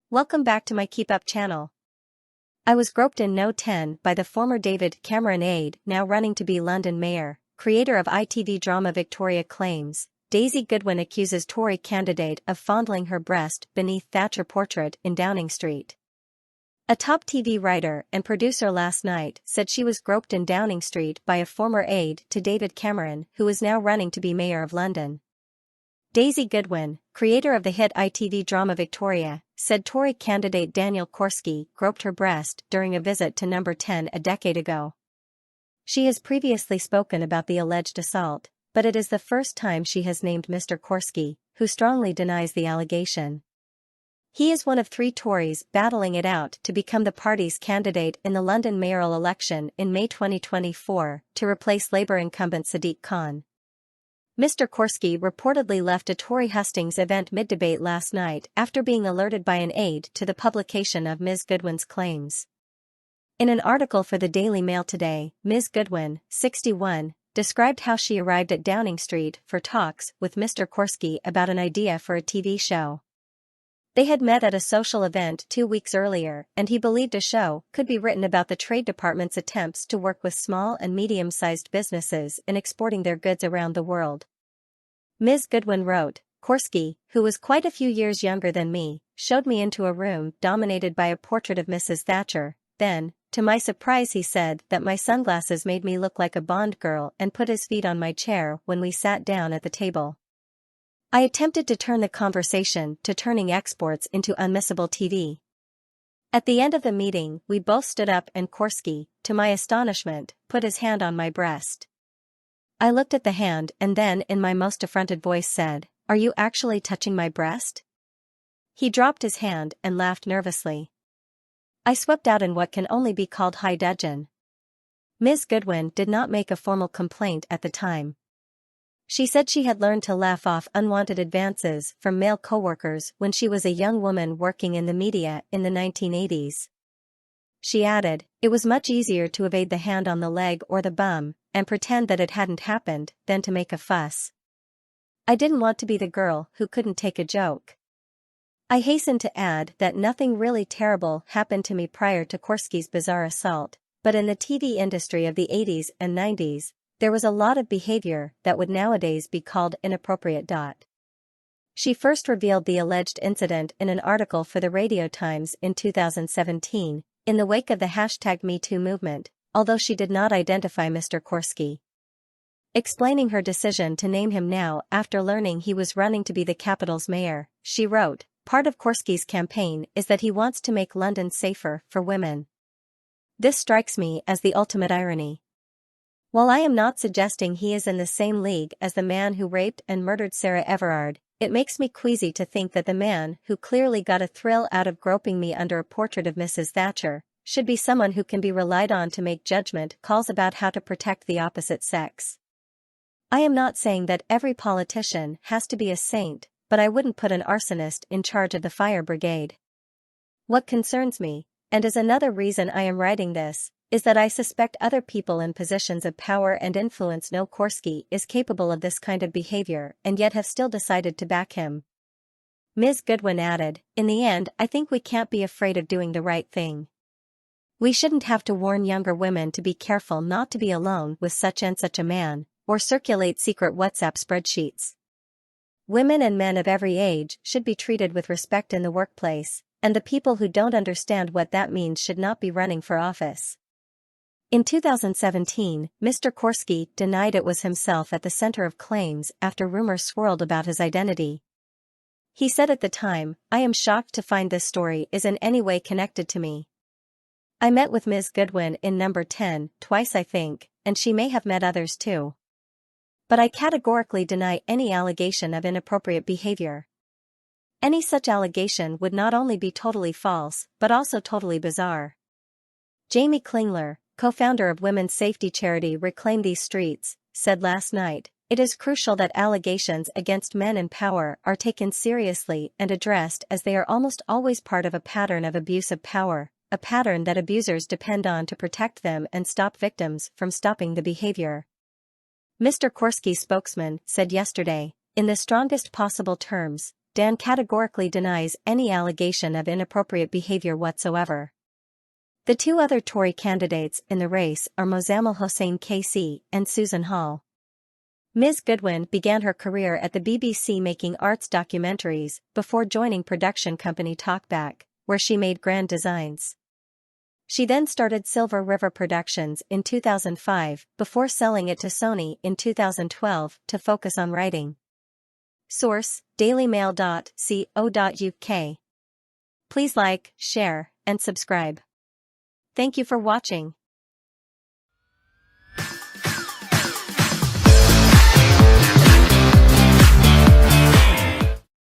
Welcome back to my Keep Up channel. I was groped in No 10 by the former David Cameron aide, now running to be London mayor, creator of ITV drama Victoria claims. Daisy Goodwin accuses Tory candidate of fondling her breast beneath Thatcher portrait in Downing Street. A top TV writer and producer last night said she was groped in Downing Street by a former aide to David Cameron, who is now running to be mayor of London. Daisy Goodwin, creator of the hit ITV drama Victoria, said Tory candidate Daniel Korski groped her breast during a visit to No 10 a decade ago. She has previously spoken about the alleged assault, but it is the first time she has named Mr. Korski, who strongly denies the allegation. He is one of three Tories battling it out to become the party's candidate in the London mayoral election in May 2024 to replace Labour incumbent Sadiq Khan. Mr. Korski reportedly left a Tory hustings event mid-debate last night after being alerted by an aide to the publication of Ms. Goodwin's claims. In an article for the Daily Mail today, Ms. Goodwin, 61, described how she arrived at Downing Street for talks with Mr. Korski about an idea for a TV show. They had met at a social event 2 weeks earlier, and he believed a show could be written about the Trade Department's attempts to work with small and medium-sized businesses in exporting their goods around the world. Ms. Goodwin wrote, Korski, who was quite a few years younger than me, showed me into a room dominated by a portrait of Mrs. Thatcher. Then, to my surprise, he said that my sunglasses made me look like a Bond girl and put his feet on my chair when we sat down at the table. I attempted to turn the conversation to turning exports into unmissable TV. At the end of the meeting, we both stood up and Korski, to my astonishment, put his hand on my breast. I looked at the hand and then in my most affronted voice said, "Are you actually touching my breast?" He dropped his hand and laughed nervously. I swept out in what can only be called high dudgeon. Ms. Goodwin did not make a formal complaint at the time. She said she had learned to laugh off unwanted advances from male co-workers when she was a young woman working in the media in the 1980s. She added, "It was much easier to evade the hand on the leg or the bum, and pretend that it hadn't happened, than to make a fuss. I didn't want to be the girl who couldn't take a joke." I hasten to add that nothing really terrible happened to me prior to Korski's bizarre assault, but in the TV industry of the 80s and 90s, there was a lot of behavior that would nowadays be called inappropriate. She first revealed the alleged incident in an article for the Radio Times in 2017, in the wake of the #MeToo movement, although she did not identify Mr. Korski. Explaining her decision to name him now after learning he was running to be the capital's mayor, she wrote, "Part of Korski's campaign is that he wants to make London safer for women. This strikes me as the ultimate irony. While I am not suggesting he is in the same league as the man who raped and murdered Sarah Everard, it makes me queasy to think that the man who clearly got a thrill out of groping me under a portrait of Mrs. Thatcher should be someone who can be relied on to make judgment calls about how to protect the opposite sex. I am not saying that every politician has to be a saint, but I wouldn't put an arsonist in charge of the fire brigade. What concerns me, and is another reason I am writing this, is that I suspect other people in positions of power and influence know Korski is capable of this kind of behavior and yet have still decided to back him." Ms. Goodwin added, "In the end, I think we can't be afraid of doing the right thing. We shouldn't have to warn younger women to be careful not to be alone with such and such a man, or circulate secret WhatsApp spreadsheets. Women and men of every age should be treated with respect in the workplace, and the people who don't understand what that means should not be running for office." In 2017, Mr. Korski denied it was himself at the center of claims after rumors swirled about his identity. He said at the time, "I am shocked to find this story is in any way connected to me. I met with Ms. Goodwin in No. 10 twice I think, and she may have met others too. But I categorically deny any allegation of inappropriate behavior. Any such allegation would not only be totally false, but also totally bizarre." Jamie Klingler, co-founder of women's safety charity Reclaim These Streets, said last night, "It is crucial that allegations against men in power are taken seriously and addressed, as they are almost always part of a pattern of abuse of power, a pattern that abusers depend on to protect them and stop victims from stopping the behavior." Mr. Korski's spokesman said yesterday, in the strongest possible terms, Dan categorically denies any allegation of inappropriate behavior whatsoever. The two other Tory candidates in the race are Mozammel Hossain KC and Susan Hall. Ms. Goodwin began her career at the BBC making arts documentaries before joining production company Talkback, where she made grand designs. She then started Silver River Productions in 2005 before selling it to Sony in 2012 to focus on writing. Source: dailymail.co.uk. Please like, share, and subscribe. Thank you for watching.